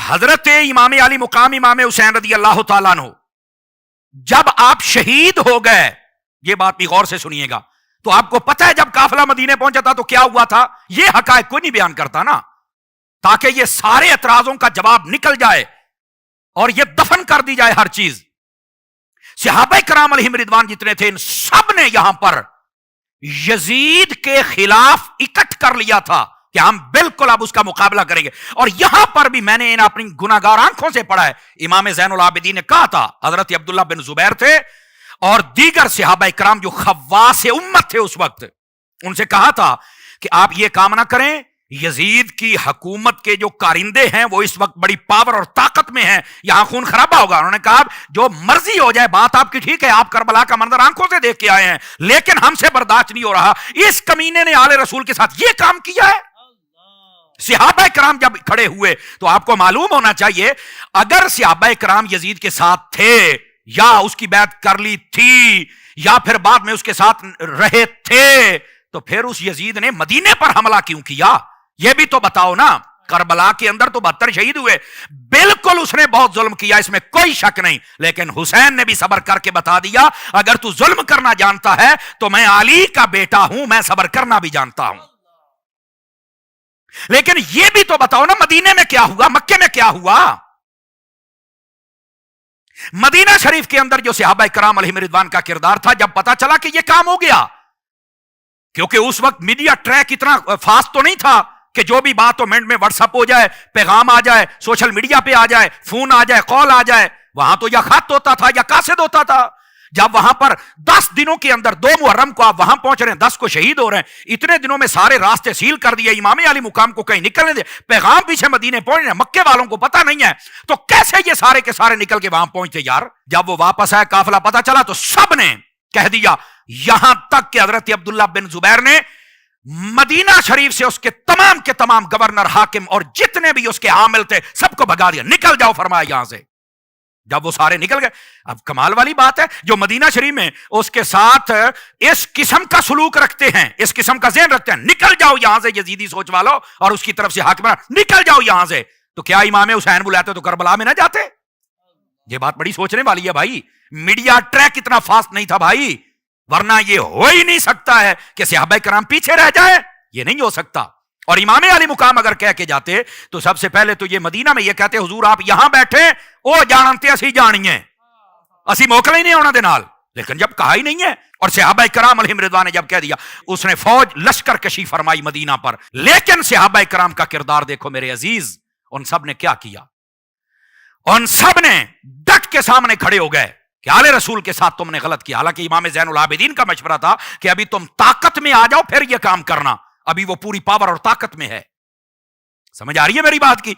حضرت امام علی مقام امام حسین رضی اللہ تعالیٰ عنہ جب آپ شہید ہو گئے، یہ بات بھی غور سے سنیے گا، تو آپ کو پتہ ہے جب قافلہ مدینے پہنچا تھا تو کیا ہوا تھا؟ یہ حقائق کوئی نہیں بیان کرتا نا، تاکہ یہ سارے اعتراضوں کا جواب نکل جائے اور یہ دفن کر دی جائے ہر چیز۔ صحابہ کرام علیہم رضوان جتنے تھے ان سب نے یہاں پر یزید کے خلاف اکٹھ کر لیا تھا کہ ہم بالکل اب اس کا مقابلہ کریں گے۔ اور یہاں پر بھی میں نے ان اپنی گناہگار آنکھوں سے پڑھا ہے، امام زین العابدین نے کہا تھا، حضرت عبداللہ بن زبیر تھے اور دیگر صحابہ کرام جو خواص امت تھے اس وقت، ان سے کہا تھا کہ آپ یہ کام نہ کریں، یزید کی حکومت کے جو کارندے ہیں وہ اس وقت بڑی پاور اور طاقت میں ہیں، یہاں خون خرابہ ہوگا۔ انہوں نے کہا جو مرضی ہو جائے، بات آپ کی ٹھیک ہے، آپ کربلا کا منظر آنکھوں سے دیکھ کے آئے ہیں، لیکن ہم سے برداشت نہیں ہو رہا، اس کمینے نے آل رسول کے ساتھ یہ کام کیا ہے۔ صحابہ کرام جب کھڑے ہوئے تو آپ کو معلوم ہونا چاہیے، اگر صحابہ کرام یزید کے ساتھ تھے یا اس کی بیعت کر لی تھی یا پھر بعد میں اس کے ساتھ رہے تھے، تو پھر اس یزید نے مدینے پر حملہ کیوں کیا؟ یہ بھی تو بتاؤ نا۔ کربلا کے اندر تو 72 شہید ہوئے، بالکل اس نے بہت ظلم کیا، اس میں کوئی شک نہیں، لیکن حسین نے بھی صبر کر کے بتا دیا اگر تو ظلم کرنا جانتا ہے تو میں علی کا بیٹا ہوں، میں صبر کرنا بھی جانتا ہوں۔ لیکن یہ بھی تو بتاؤ نا مدینے میں کیا ہوا، مکے میں کیا ہوا؟ مدینہ شریف کے اندر جو صحابہ کرام علیہم رضوان کا کردار تھا، جب پتا چلا کہ یہ کام ہو گیا، کیونکہ اس وقت میڈیا ٹریک اتنا فاسٹ تو نہیں تھا کہ جو بھی بات ہو منٹ میں واٹس اپ ہو جائے، پیغام آ جائے، سوشل میڈیا پہ آ جائے، فون آ جائے، کال آ جائے۔ وہاں تو یا خط ہوتا تھا یا کاسد ہوتا تھا۔ جب وہاں پر 10 دنوں کے اندر 2 محرم کو آپ وہاں پہنچ رہے ہیں، 10 کو شہید ہو رہے ہیں، اتنے دنوں میں سارے راستے سیل کر دیے، امام علی مقام کو کہیں نکلنے دے، پیغام پیچھے مدینے پہنچ رہے ہیں، مکے والوں کو پتہ نہیں ہے، تو کیسے یہ سارے کے سارے نکل کے وہاں پہنچتے یار؟ جب وہ واپس آئے، قافلہ پتہ چلا تو سب نے کہہ دیا، یہاں تک کہ حضرت عبداللہ بن زبیر نے مدینہ شریف سے اس کے تمام گورنر، حاکم اور جتنے بھی اس کے عامل تھے سب کو بھگا دیا، نکل جاؤ فرمایا یہاں سے۔ جب وہ سارے نکل گئے، اب کمال والی بات ہے، جو مدینہ شریف میں اس کے ساتھ اس قسم کا سلوک رکھتے ہیں، اس قسم کا ذہن رکھتے ہیں، نکل جاؤ یہاں سے یزیدی سوچ والو، اور اس کی طرف سے حاکمراں، نکل جاؤ یہاں سے، تو کیا امام حسین بلاتے تو کربلا میں نہ جاتے؟ یہ بات بڑی سوچنے والی ہے بھائی، میڈیا ٹریک اتنا فاسٹ نہیں تھا بھائی، ورنہ یہ ہو ہی نہیں سکتا ہے کہ صحابہ کرام پیچھے رہ جائیں، یہ نہیں ہو سکتا۔ اور امام علی مقام اگر کہہ کے جاتے تو سب سے پہلے تو یہ مدینہ میں یہ کہتے حضور آپ یہاں بیٹھے، او جانتے اسی جانیے، اسی موکل ہی نہیں ہونا دے نال، لیکن جب کہا ہی نہیں ہے، اور صحابہ کرام علیہم رضوان نے جب کہہ دیا، اس نے فوج لشکر کشی فرمائی مدینہ پر۔ لیکن صحابہ کرام کا کردار دیکھو میرے عزیز، ان سب نے کیا کیا؟ ان سب نے ڈٹ کے سامنے کھڑے ہو گئے کہ آل رسول کے ساتھ تم نے غلط کیا۔ حالانکہ امام زین العابدین کا مشورہ تھا کہ ابھی تم طاقت میں آ جاؤ پھر یہ کام کرنا، ابھی وہ پوری پاور اور طاقت میں ہے۔ سمجھ آ رہی ہے میری بات کی؟